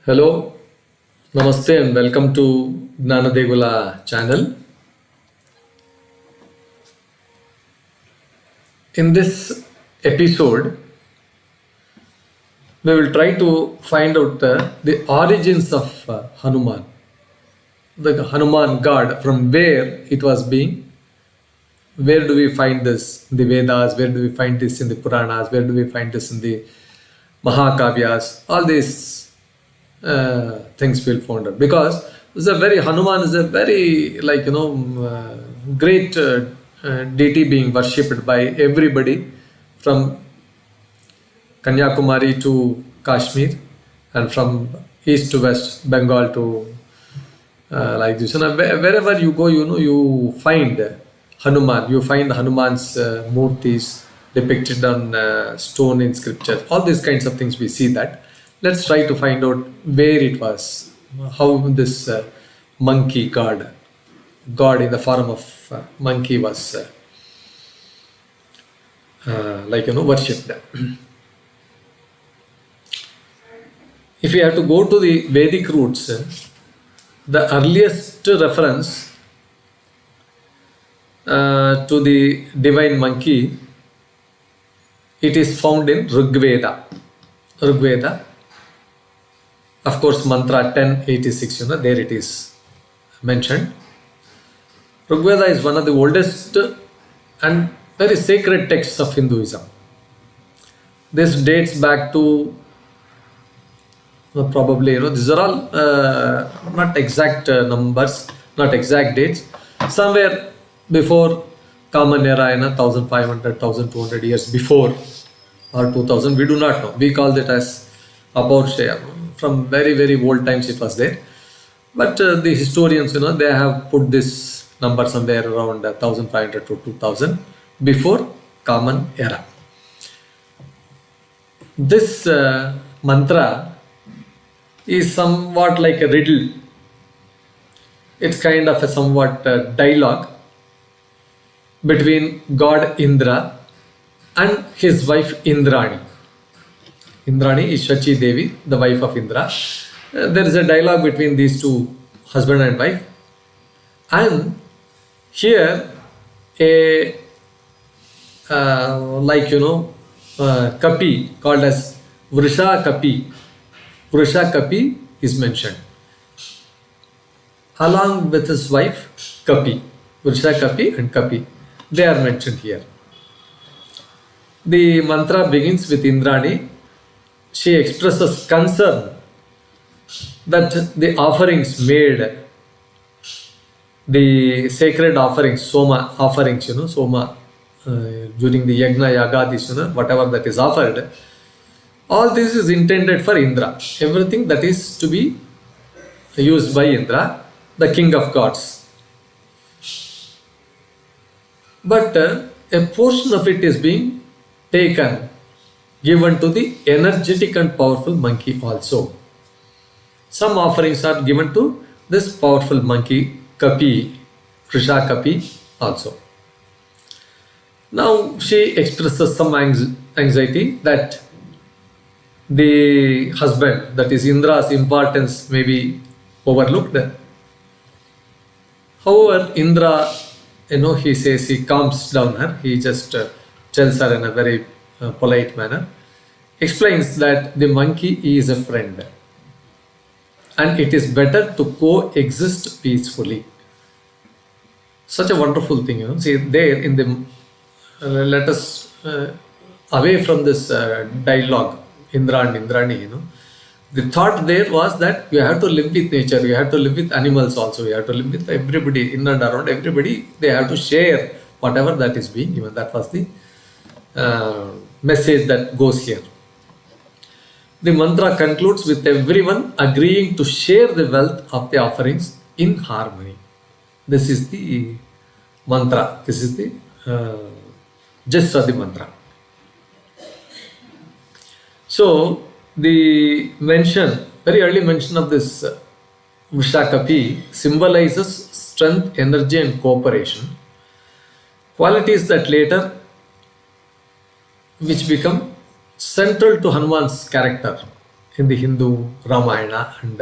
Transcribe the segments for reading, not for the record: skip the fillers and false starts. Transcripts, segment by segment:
Hello, Namaste, and welcome to Jnana Degula channel. In this episode, we will try to find out the origins of Hanuman, the Hanuman god, from where it was being. Where do we find this in the Vedas? Where do we find this in the Puranas? Where do we find this in the Mahakavyas? All these things will found out, because Hanuman is a very great deity being worshipped by everybody from Kanyakumari to Kashmir, and from east to west, Bengal to like this. And wherever you go, you find Hanuman. You find Hanuman's murtis depicted on stone in scripture. All these kinds of things we see that. Let's try to find out where it was, how this monkey god in the form of monkey was worshipped. If we have to go to the Vedic roots, the earliest reference to the divine monkey, it is found in Rigveda. Of course, mantra 1086, there it is mentioned. Rigveda is one of the oldest and very sacred texts of Hinduism. This dates back to probably, these are all not exact numbers, not exact dates, somewhere before Common Era, 1500, 1200 years before, or 2000, we do not know. We call it as overshadowed. From very, very old times it was there. But the historians, they have put this number somewhere around 1500 to 2000 before Common Era. This mantra is somewhat like a riddle. It's kind of a somewhat dialogue between God Indra and his wife Indrani. Indrani is Shachi Devi, the wife of Indra. There is a dialogue between these two, husband and wife. And here, Kapi, called as Vrisakapi. Vrisakapi is mentioned, along with his wife Kapi. Vrisakapi and Kapi, they are mentioned here. The mantra begins with Indrani. She expresses concern that the offerings made, the sacred offerings, soma offerings, soma, during the yagna, yagadis, whatever that is offered, all this is intended for Indra. Everything that is to be used by Indra, the king of gods. But a portion of it is being taken, given to the energetic and powerful monkey also. Some offerings are given to this powerful monkey, Kapi, Vrisakapi also. Now she expresses some anxiety that the husband, that is Indra's importance, may be overlooked. However, Indra, he says, he calms down her. He just tells her in a very polite manner, explains that the monkey is a friend and it is better to coexist peacefully. Such a wonderful thing, See, there in the let us away from this dialogue, Indra and Indrani, the thought there was that you have to live with nature, you have to live with animals also, you have to live with everybody, in and around everybody. They have to share whatever that is being given. That was the message that goes here. The mantra concludes with everyone agreeing to share the wealth of the offerings in harmony. This is the mantra. This is the gist of the mantra. So the mention, very early mention of this Vrisakapi symbolizes strength, energy and cooperation, qualities that later which become central to Hanuman's character in the Hindu Ramayana, and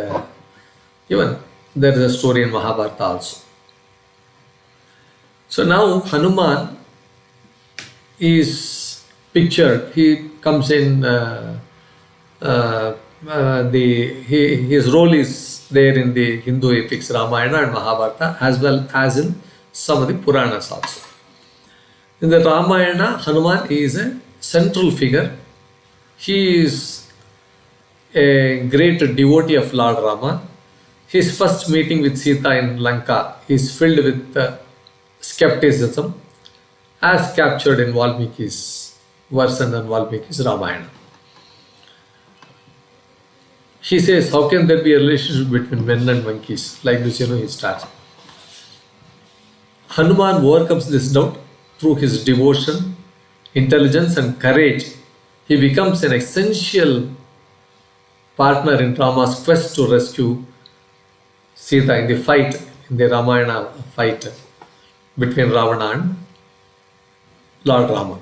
even there is a story in Mahabharata also. So now Hanuman is pictured. He comes in. His role is there in the Hindu epics Ramayana and Mahabharata, as well as in some of the Puranas also. In the Ramayana, Hanuman is a central figure. He is a great devotee of Lord Rama. His first meeting with Sita in Lanka is filled with skepticism, as captured in Valmiki's version and Valmiki's Ramayana. He says, how can there be a relationship between men and monkeys? Like this, he starts. Hanuman overcomes this doubt through his devotion, intelligence and courage. He becomes an essential partner in Rama's quest to rescue Sita in the fight, in the Ramayana fight between Ravana and Lord Rama.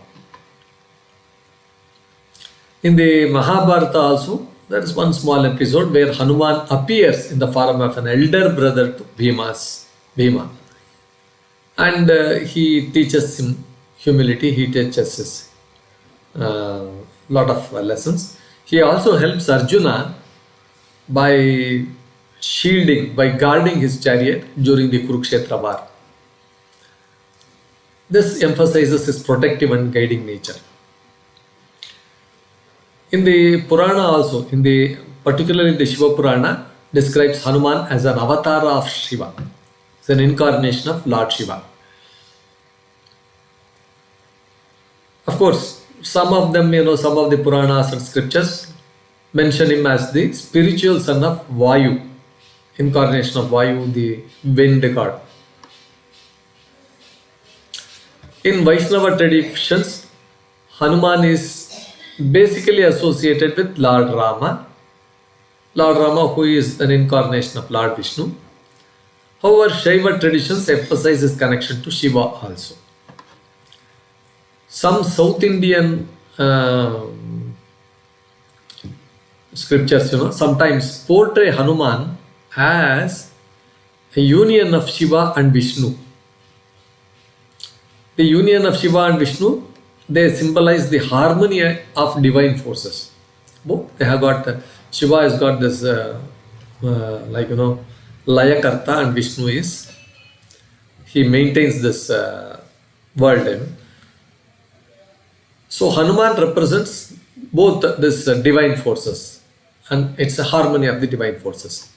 In the Mahabharata also, there is one small episode where Hanuman appears in the form of an elder brother to Bhima. And he teaches him humility, he teaches his lot of lessons. He also helps Arjuna by shielding, by guarding his chariot during the Kurukshetra war. This emphasizes his protective and guiding nature. In the Purana also, particularly the Shiva Purana, describes Hanuman as an avatar of Shiva. It's an incarnation of Lord Shiva. Of course, some of them, some of the Puranas and scriptures mention him as the spiritual son of Vayu, incarnation of Vayu, the wind god. In Vaishnava traditions, Hanuman is basically associated with Lord Rama, who is an incarnation of Lord Vishnu. However, Shaiva traditions emphasize his connection to Shiva also. Some South Indian scriptures, sometimes portray Hanuman as a union of Shiva and Vishnu. The union of Shiva and Vishnu, they symbolize the harmony of divine forces. Both they have got, Shiva has got this Layakarta, and Vishnu he maintains this world. So Hanuman represents both this divine forces, and it's a harmony of the divine forces.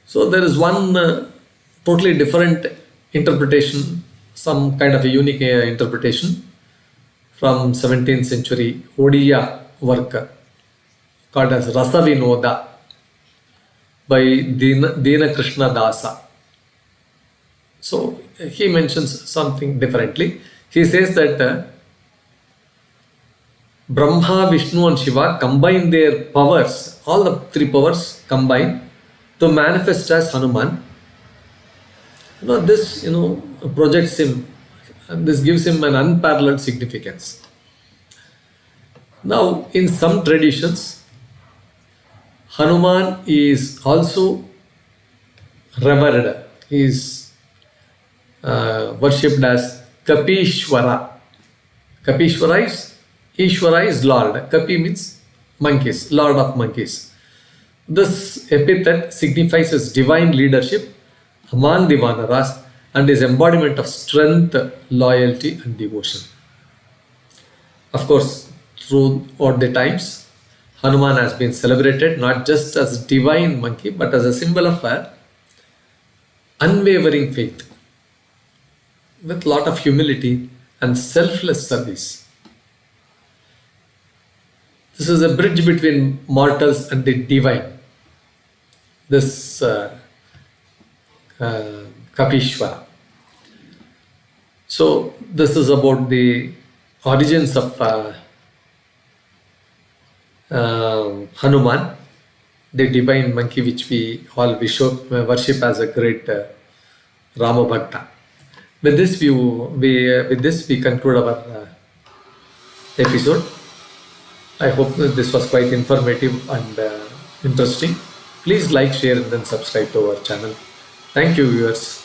So there is one totally different interpretation, some kind of a unique interpretation from 17th century Odia work called as Rasavinoda by Dina Krishna Dasa. So he mentions something differently. He says that Brahma, Vishnu and Shiva combine their powers, all the three powers combine to manifest as Hanuman. This projects him, and this gives him an unparalleled significance. Now, in some traditions, Hanuman is also revered. He is worshipped as Kapeeswara. Ishvara is Lord. Kapi means monkeys, Lord of monkeys. This epithet signifies his divine leadership among the Vanaras and his embodiment of strength, loyalty and devotion. Of course, throughout the times, Hanuman has been celebrated not just as a divine monkey, but as a symbol of unwavering faith, with lot of humility and selfless service. This is a bridge between mortals and the divine. This Kapeeswara. So this is about the origins of Hanuman, the divine monkey which we all worship as a great Rama Bhakta. With this we conclude our episode. I hope that this was quite informative and interesting. Please like, share, and then subscribe to our channel. Thank you, viewers.